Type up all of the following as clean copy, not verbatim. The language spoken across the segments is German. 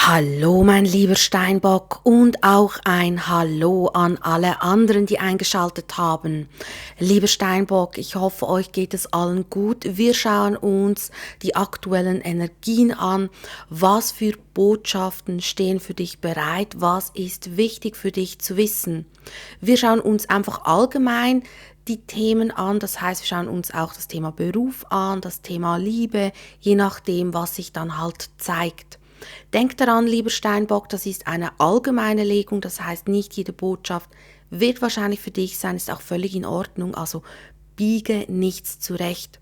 Hallo, mein lieber Steinbock und auch ein Hallo an alle anderen, die eingeschaltet haben. Lieber Steinbock, ich hoffe, euch geht es allen gut. Wir schauen uns die aktuellen Energien an. Was für Botschaften stehen für dich bereit? Was ist wichtig für dich zu wissen? Wir schauen uns einfach allgemein die Themen an. Das heißt, wir schauen uns auch das Thema Beruf an, das Thema Liebe, je nachdem, was sich dann halt zeigt. Denk daran, lieber Steinbock, das ist eine allgemeine Legung, das heißt, nicht jede Botschaft wird wahrscheinlich für dich sein, ist auch völlig in Ordnung, also biege nichts zurecht.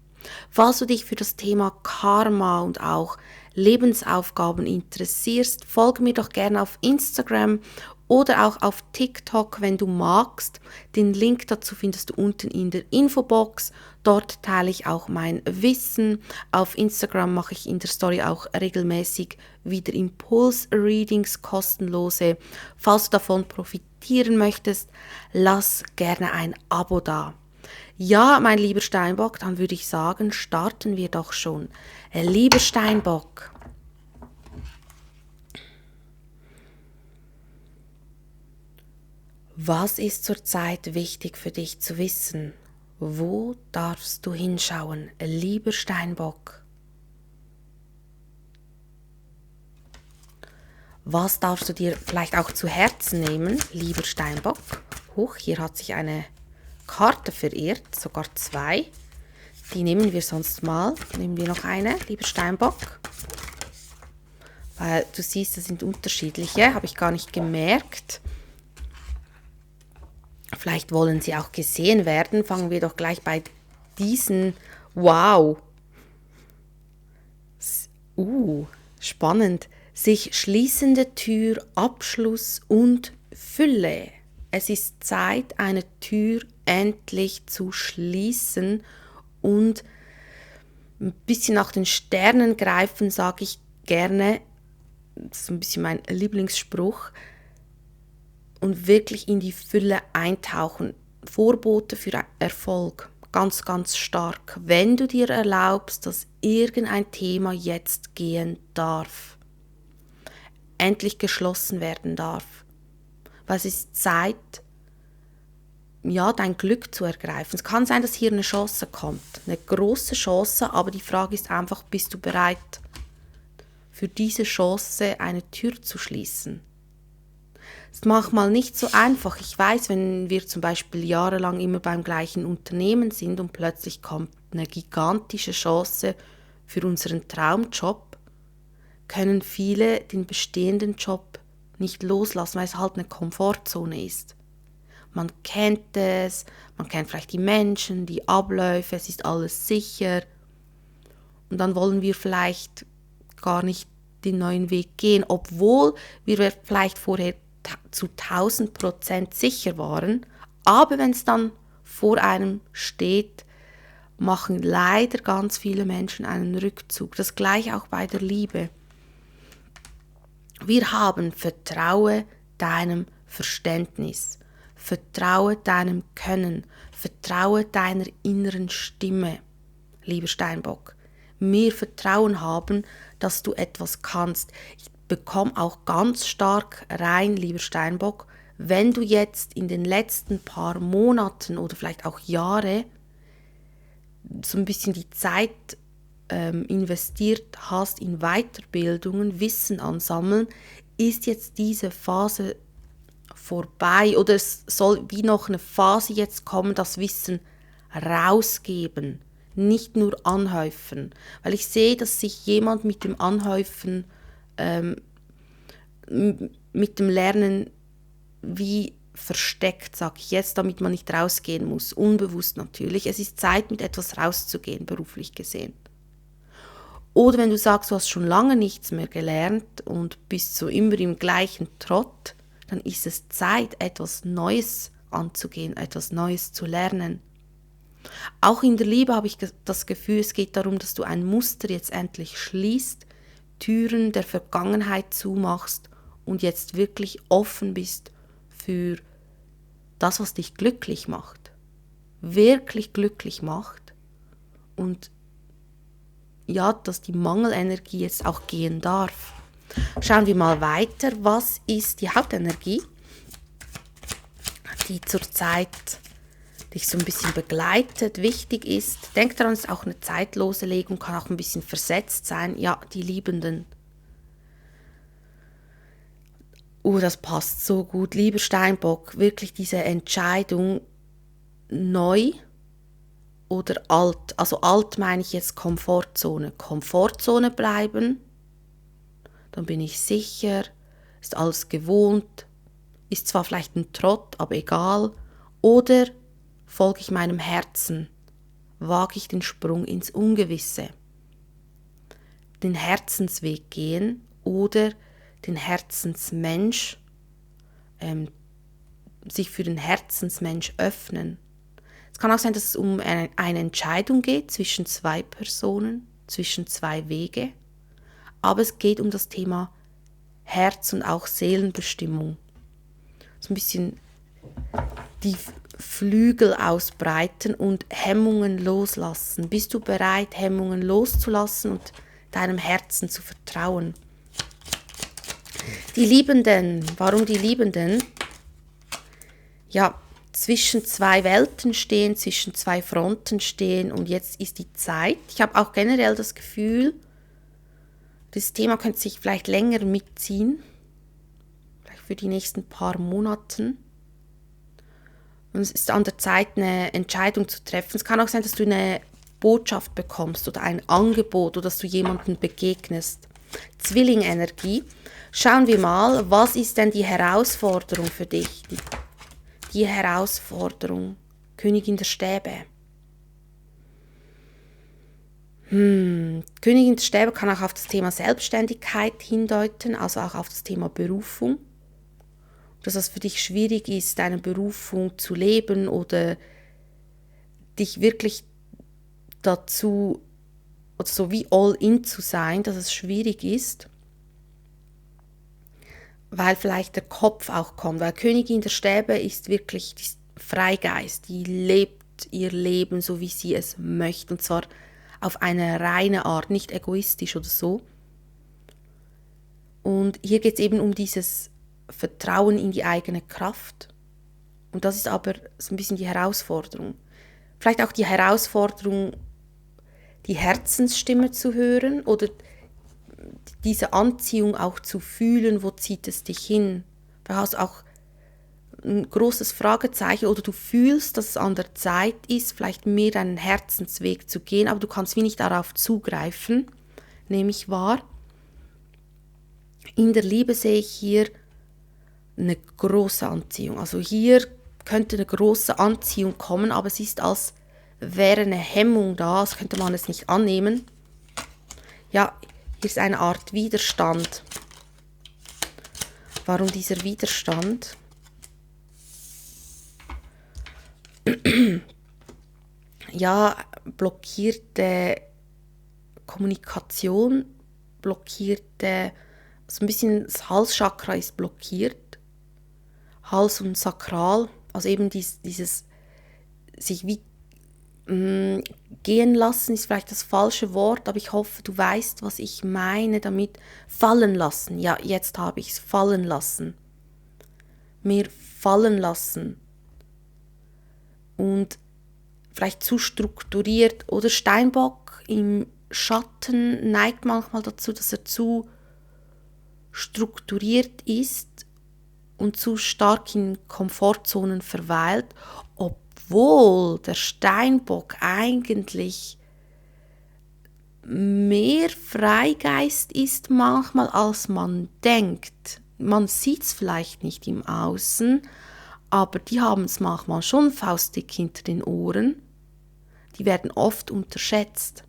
Falls du dich für das Thema Karma und auch Lebensaufgaben interessierst, folge mir doch gerne auf Instagram oder auch auf TikTok, wenn du magst. Den Link dazu findest du unten in der Infobox. Dort teile ich auch mein Wissen. Auf Instagram mache ich in der Story auch regelmäßig wieder Impulse-Readings, kostenlose. Falls du davon profitieren möchtest, lass gerne ein Abo da. Ja, mein lieber Steinbock, dann würde ich sagen, starten wir doch schon. Lieber Steinbock, was ist zurzeit wichtig für dich zu wissen? Wo darfst du hinschauen, lieber Steinbock? Was darfst du dir vielleicht auch zu Herzen nehmen, lieber Steinbock? Huch, hier hat sich eine Karte verirrt, sogar zwei. Die nehmen wir sonst mal. Nehmen wir noch eine, lieber Steinbock. Weil du siehst, das sind unterschiedliche, habe ich gar nicht gemerkt. Vielleicht wollen sie auch gesehen werden. Fangen wir doch gleich bei diesen. Wow. Spannend. Sich schließende Tür, Abschluss und Fülle. Es ist Zeit, eine Tür endlich zu schließen und ein bisschen nach den Sternen greifen, sage ich gerne. Das ist ein bisschen mein Lieblingsspruch. Und wirklich in die Fülle eintauchen. Vorbote für Erfolg. Ganz, ganz stark. Wenn du dir erlaubst, dass irgendein Thema jetzt gehen darf. Endlich geschlossen werden darf. Weil es ist Zeit, ja, dein Glück zu ergreifen. Es kann sein, dass hier eine Chance kommt. Eine große Chance, aber die Frage ist einfach, bist du bereit, für diese Chance eine Tür zu schließen? Das ist manchmal nicht so einfach. Ich weiß, wenn wir zum Beispiel jahrelang immer beim gleichen Unternehmen sind und plötzlich kommt eine gigantische Chance für unseren Traumjob, können viele den bestehenden Job nicht loslassen, weil es halt eine Komfortzone ist. Man kennt es, man kennt vielleicht die Menschen, die Abläufe, es ist alles sicher. Und dann wollen wir vielleicht gar nicht den neuen Weg gehen, obwohl wir vielleicht vorher zu 1000% sicher waren. Aber wenn es dann vor einem steht, machen leider ganz viele Menschen einen Rückzug. Das gleiche auch bei der Liebe. Wir haben Vertraue deinem Verständnis, vertraue deinem Können, vertraue deiner inneren Stimme, lieber Steinbock. Mehr Vertrauen haben, dass du etwas kannst. Ich bekomme auch ganz stark rein, lieber Steinbock, wenn du jetzt in den letzten paar Monaten oder vielleicht auch Jahre so ein bisschen die Zeit investiert hast in Weiterbildungen, Wissen ansammeln, ist jetzt diese Phase vorbei oder es soll wie noch eine Phase jetzt kommen, das Wissen rausgeben, nicht nur anhäufen. Weil ich sehe, dass sich jemand mit dem Anhäufen, mit dem Lernen wie versteckt, sage ich jetzt, damit man nicht rausgehen muss, unbewusst natürlich. Es ist Zeit, mit etwas rauszugehen, beruflich gesehen. Oder wenn du sagst, du hast schon lange nichts mehr gelernt und bist so immer im gleichen Trott, dann ist es Zeit, etwas Neues anzugehen, etwas Neues zu lernen. Auch in der Liebe habe ich das Gefühl, es geht darum, dass du ein Muster jetzt endlich schließt, Türen der Vergangenheit zumachst und jetzt wirklich offen bist für das, was dich glücklich macht. Wirklich glücklich macht und ja, dass die Mangelenergie jetzt auch gehen darf. Schauen wir mal weiter. Was ist die Hauptenergie, die zurzeit dich so ein bisschen begleitet, wichtig ist? Denk daran, es ist auch eine zeitlose Legung, kann auch ein bisschen versetzt sein. Ja, die Liebenden. Das passt so gut. Lieber Steinbock, wirklich diese Entscheidung neu oder alt. Also alt meine ich jetzt Komfortzone. Komfortzone bleiben, dann bin ich sicher, ist alles gewohnt, ist zwar vielleicht ein Trott, aber egal. Oder folge ich meinem Herzen, wage ich den Sprung ins Ungewisse. Den Herzensweg gehen oder den Herzensmensch, sich für den Herzensmensch öffnen. Es kann auch sein, dass es um eine Entscheidung geht zwischen zwei Personen, zwischen zwei Wege, aber es geht um das Thema Herz und auch Seelenbestimmung. So ein bisschen die Flügel ausbreiten und Hemmungen loslassen. Bist du bereit, Hemmungen loszulassen und deinem Herzen zu vertrauen? Die Liebenden, warum die Liebenden? Ja, zwischen zwei Welten stehen, zwischen zwei Fronten stehen und jetzt ist die Zeit. Ich habe auch generell das Gefühl, das Thema könnte sich vielleicht länger mitziehen, vielleicht für die nächsten paar Monate. Und es ist an der Zeit, eine Entscheidung zu treffen. Es kann auch sein, dass du eine Botschaft bekommst oder ein Angebot oder dass du jemandem begegnest. Zwillingenergie. Schauen wir mal, was ist denn die Herausforderung für dich? Die Herausforderung. Königin der Stäbe. Königin der Stäbe kann auch auf das Thema Selbstständigkeit hindeuten, also auch auf das Thema Berufung. Dass es für dich schwierig ist, deine Berufung zu leben oder dich wirklich dazu, oder so wie all in zu sein, dass es schwierig ist, weil vielleicht der Kopf auch kommt. Weil Königin der Stäbe ist wirklich die Freigeist, die lebt ihr Leben so, wie sie es möchte, und zwar auf eine reine Art, nicht egoistisch oder so. Und hier geht es eben um dieses Vertrauen in die eigene Kraft. Und das ist aber so ein bisschen die Herausforderung. Vielleicht auch die Herausforderung, die Herzensstimme zu hören oder diese Anziehung auch zu fühlen, wo zieht es dich hin. Da hast du auch ein großes Fragezeichen oder du fühlst, dass es an der Zeit ist, vielleicht mehr deinen Herzensweg zu gehen, aber du kannst wie nicht darauf zugreifen, nehme ich wahr. In der Liebe sehe ich hier eine große Anziehung. Also hier könnte eine große Anziehung kommen, aber es ist, als wäre eine Hemmung da, als könnte man es nicht annehmen. Ja, hier ist eine Art Widerstand. Warum dieser Widerstand? Ja, blockierte Kommunikation, blockierte, so ein bisschen das Halschakra ist blockiert, Hals und Sakral, also eben dieses sich wie gehen lassen ist vielleicht das falsche Wort, aber ich hoffe, du weißt, was ich meine damit. Fallen lassen, ja, jetzt habe ich es, fallen lassen. Mehr fallen lassen. Und vielleicht zu strukturiert. Oder Steinbock im Schatten neigt manchmal dazu, dass er zu strukturiert ist und zu stark in Komfortzonen verweilt, obwohl der Steinbock eigentlich mehr Freigeist ist manchmal, als man denkt. Man sieht es vielleicht nicht im Außen, aber die haben es manchmal schon faustdick hinter den Ohren. Die werden oft unterschätzt.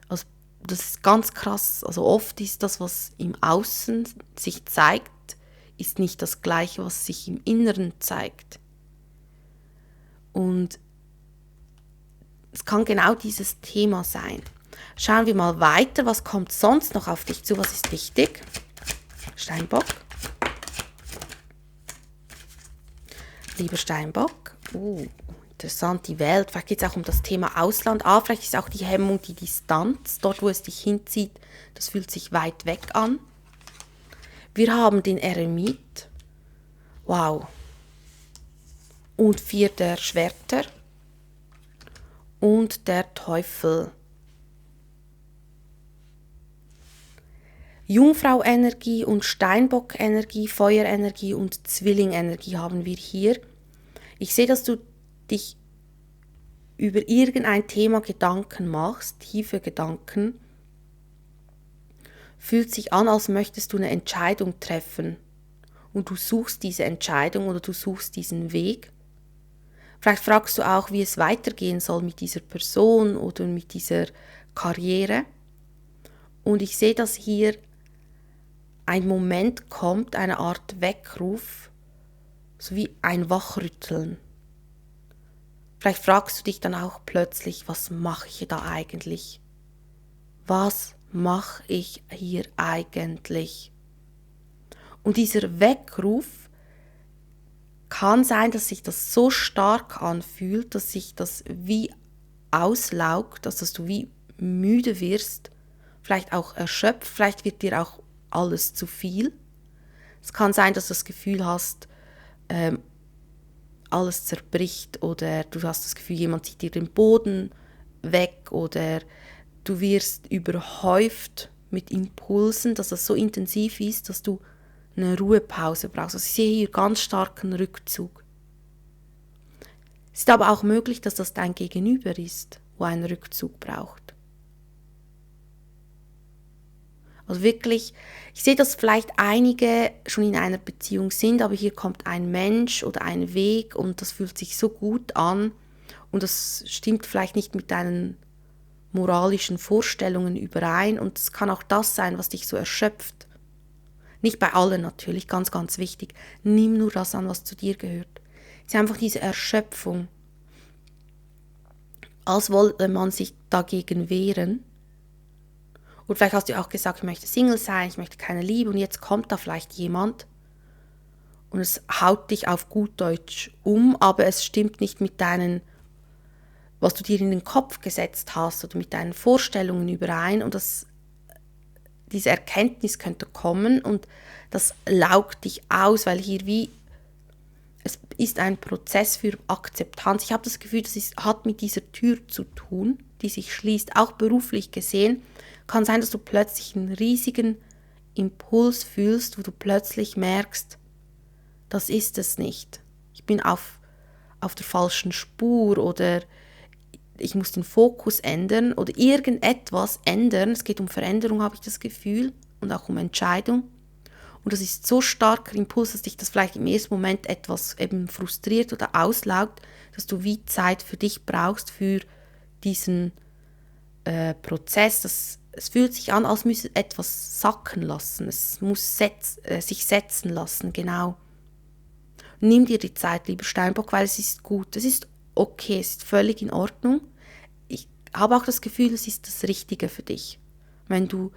Also das ist ganz krass. Also oft ist das, was im Außen sich zeigt, ist nicht das Gleiche, was sich im Inneren zeigt. Und es kann genau dieses Thema sein. Schauen wir mal weiter, was kommt sonst noch auf dich zu, was ist wichtig? Steinbock. Lieber Steinbock, interessant, die Welt, vielleicht geht es auch um das Thema Ausland, vielleicht ist auch die Hemmung die Distanz, dort wo es dich hinzieht, das fühlt sich weit weg an. Wir haben den Eremit. Wow. Und 4 der Schwerter. Und der Teufel. Jungfrau-Energie und Steinbock-Energie, Feuerenergie und Zwilling-Energie haben wir hier. Ich sehe, dass du dich über irgendein Thema Gedanken machst, tiefe Gedanken. Fühlt sich an, als möchtest du eine Entscheidung treffen. Und du suchst diese Entscheidung oder du suchst diesen Weg. Vielleicht fragst du auch, wie es weitergehen soll mit dieser Person oder mit dieser Karriere. Und ich sehe, dass hier ein Moment kommt, eine Art Weckruf, so wie ein Wachrütteln. Vielleicht fragst du dich dann auch plötzlich, was mache ich da eigentlich? Was mache ich hier eigentlich? Und dieser Weckruf kann sein, dass sich das so stark anfühlt, dass sich das wie auslaugt, dass du wie müde wirst, vielleicht auch erschöpft, vielleicht wird dir auch alles zu viel. Es kann sein, dass du das Gefühl hast, alles zerbricht oder du hast das Gefühl, jemand zieht dir den Boden weg oder du wirst überhäuft mit Impulsen, dass das so intensiv ist, dass du eine Ruhepause brauchst. Also ich sehe hier ganz starken Rückzug. Es ist aber auch möglich, dass das dein Gegenüber ist, wo einen Rückzug braucht. Also wirklich, ich sehe, dass vielleicht einige schon in einer Beziehung sind, aber hier kommt ein Mensch oder ein Weg und das fühlt sich so gut an und das stimmt vielleicht nicht mit deinen moralischen Vorstellungen überein und es kann auch das sein, was dich so erschöpft. Nicht bei allen natürlich, ganz, ganz wichtig. Nimm nur das an, was zu dir gehört. Es ist einfach diese Erschöpfung, als wollte man sich dagegen wehren. Und vielleicht hast du auch gesagt, ich möchte Single sein, ich möchte keine Liebe und jetzt kommt da vielleicht jemand und es haut dich auf gut Deutsch um, aber es stimmt nicht mit deinen, was du dir in den Kopf gesetzt hast oder mit deinen Vorstellungen überein und diese Erkenntnis könnte kommen und das laugt dich aus, weil hier es ist ein Prozess für Akzeptanz. Ich habe das Gefühl, hat mit dieser Tür zu tun, die sich schließt, auch beruflich gesehen. Kann sein, dass du plötzlich einen riesigen Impuls fühlst, wo du plötzlich merkst, das ist es nicht. Ich bin auf der falschen Spur oder ich muss den Fokus ändern oder irgendetwas ändern. Es geht um Veränderung, habe ich das Gefühl, und auch um Entscheidung. Und das ist so starker Impuls, dass dich das vielleicht im ersten Moment etwas eben frustriert oder auslaugt, dass du wie Zeit für dich brauchst für diesen Prozess. Es fühlt sich an, als müsse etwas sacken lassen. Es muss sich setzen lassen, genau. Nimm dir die Zeit, lieber Steinbock, weil es ist gut. Es ist okay, es ist völlig in Ordnung. Ich habe auch das Gefühl, es ist das Richtige für dich. Wenn du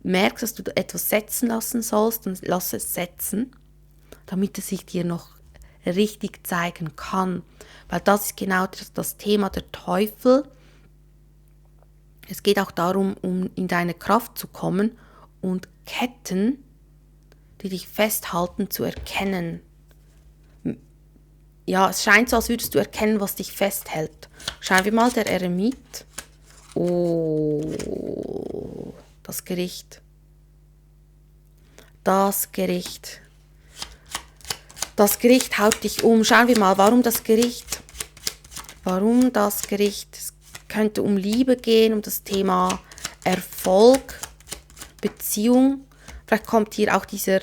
merkst, dass du etwas setzen lassen sollst, dann lass es setzen, damit es sich dir noch richtig zeigen kann. Weil das ist genau das Thema der Teufel. Es geht auch darum, um in deine Kraft zu kommen und Ketten, die dich festhalten, zu erkennen. Ja, es scheint so, als würdest du erkennen, was dich festhält. Schauen wir mal, der Eremit. Oh, das Gericht. Das Gericht. Das Gericht haut dich um. Schauen wir mal, warum das Gericht? Warum das Gericht? Es könnte um Liebe gehen, um das Thema Erfolg, Beziehung. Vielleicht kommt hier auch diese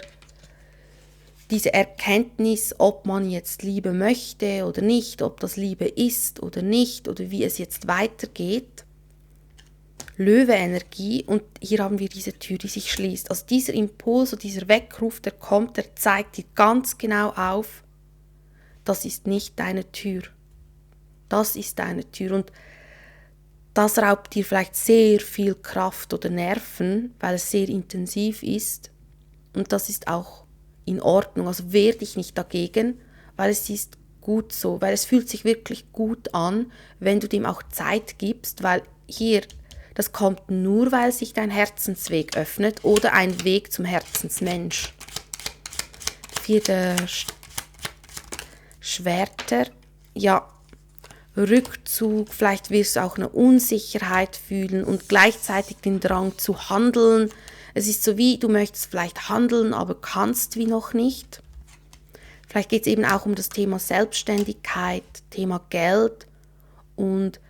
Erkenntnis, ob man jetzt Liebe möchte oder nicht, ob das Liebe ist oder nicht oder wie es jetzt weitergeht. Löwe-Energie und hier haben wir diese Tür, die sich schließt. Also dieser Impuls oder dieser Weckruf, der kommt, der zeigt dir ganz genau auf, das ist nicht deine Tür. Das ist deine Tür und das raubt dir vielleicht sehr viel Kraft oder Nerven, weil es sehr intensiv ist und das ist auch in Ordnung. Also wehr dich nicht dagegen, weil es ist gut so, weil es fühlt sich wirklich gut an, wenn du dem auch Zeit gibst, weil hier, das kommt nur, weil sich dein Herzensweg öffnet oder ein Weg zum Herzensmensch. 4 der Schwerter, ja, Rückzug, vielleicht wirst du auch eine Unsicherheit fühlen und gleichzeitig den Drang zu handeln. Es ist so wie, du möchtest vielleicht handeln, aber kannst wie noch nicht. Vielleicht geht es eben auch um das Thema Selbstständigkeit, Thema Geld und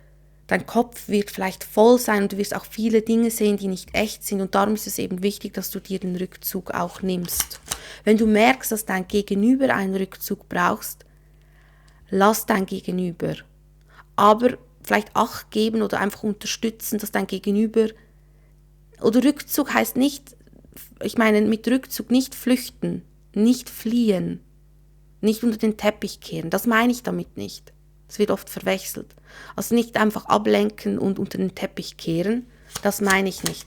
dein Kopf wird vielleicht voll sein und du wirst auch viele Dinge sehen, die nicht echt sind und darum ist es eben wichtig, dass du dir den Rückzug auch nimmst. Wenn du merkst, dass dein Gegenüber einen Rückzug brauchst, lass dein Gegenüber. Aber vielleicht Acht geben oder einfach unterstützen, dass dein Gegenüber, oder Rückzug heißt nicht, ich meine mit Rückzug nicht flüchten, nicht fliehen, nicht unter den Teppich kehren, das meine ich damit nicht. Das wird oft verwechselt. Also nicht einfach ablenken und unter den Teppich kehren, das meine ich nicht.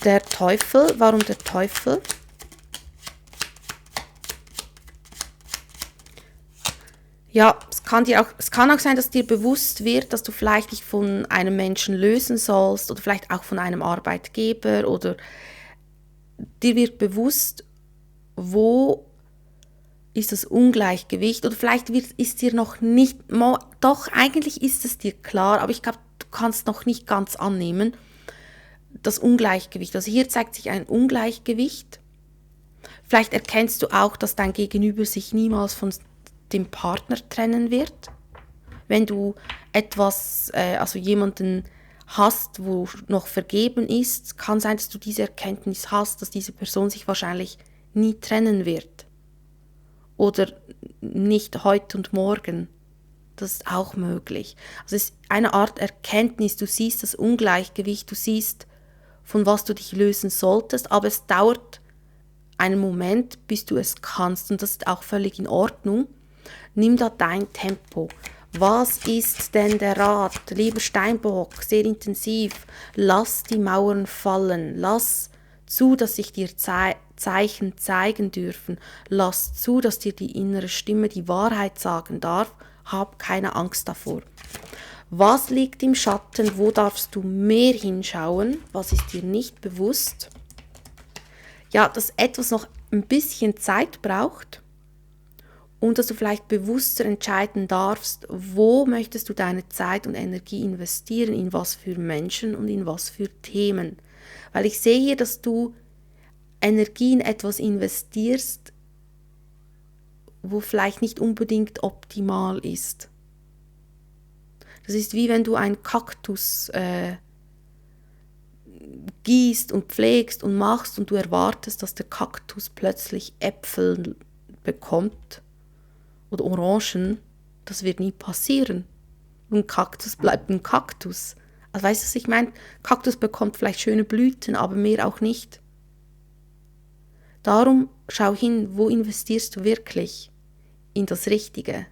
Der Teufel, warum der Teufel? Ja, es kann auch sein, dass dir bewusst wird, dass du vielleicht dich von einem Menschen lösen sollst oder vielleicht auch von einem Arbeitgeber oder dir wird bewusst, wo ist das Ungleichgewicht oder vielleicht ist dir noch nicht, doch eigentlich ist es dir klar, aber ich glaube, du kannst noch nicht ganz annehmen, das Ungleichgewicht. Also hier zeigt sich ein Ungleichgewicht. Vielleicht erkennst du auch, dass dein Gegenüber sich niemals von dem Partner trennen wird. Wenn du also jemanden hast, wo noch vergeben ist, kann sein, dass du diese Erkenntnis hast, dass diese Person sich wahrscheinlich nie trennen wird. Oder nicht heute und morgen. Das ist auch möglich. Also es ist eine Art Erkenntnis, du siehst das Ungleichgewicht, du siehst, von was du dich lösen solltest, aber es dauert einen Moment, bis du es kannst und das ist auch völlig in Ordnung. Nimm da dein Tempo. Was ist denn der Rat? Lieber Steinbock, sehr intensiv. Lass die Mauern fallen. Lass zu, dass sich dir Zeichen zeigen dürfen. Lass zu, dass dir die innere Stimme die Wahrheit sagen darf. Hab keine Angst davor. Was liegt im Schatten? Wo darfst du mehr hinschauen? Was ist dir nicht bewusst? Ja, dass etwas noch ein bisschen Zeit braucht. Und dass du vielleicht bewusster entscheiden darfst, wo möchtest du deine Zeit und Energie investieren, in was für Menschen und in was für Themen. Weil ich sehe hier, dass du Energie in etwas investierst, wo vielleicht nicht unbedingt optimal ist. Das ist wie wenn du einen Kaktus gießt und pflegst und machst und du erwartest, dass der Kaktus plötzlich Äpfel bekommt. Oder Orangen, das wird nie passieren. Ein Kaktus bleibt ein Kaktus. Also weißt du, was ich meine? Kaktus bekommt vielleicht schöne Blüten, aber mehr auch nicht. Darum schau hin, wo investierst du wirklich in das Richtige.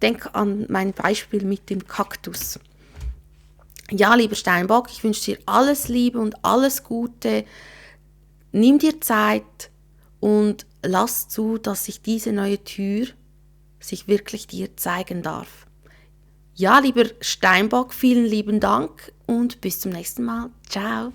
Denk an mein Beispiel mit dem Kaktus. Ja, lieber Steinbock, ich wünsche dir alles Liebe und alles Gute. Nimm dir Zeit und lass zu, dass sich diese neue Tür sich wirklich dir zeigen darf. Ja, lieber Steinbock, vielen lieben Dank und bis zum nächsten Mal. Ciao.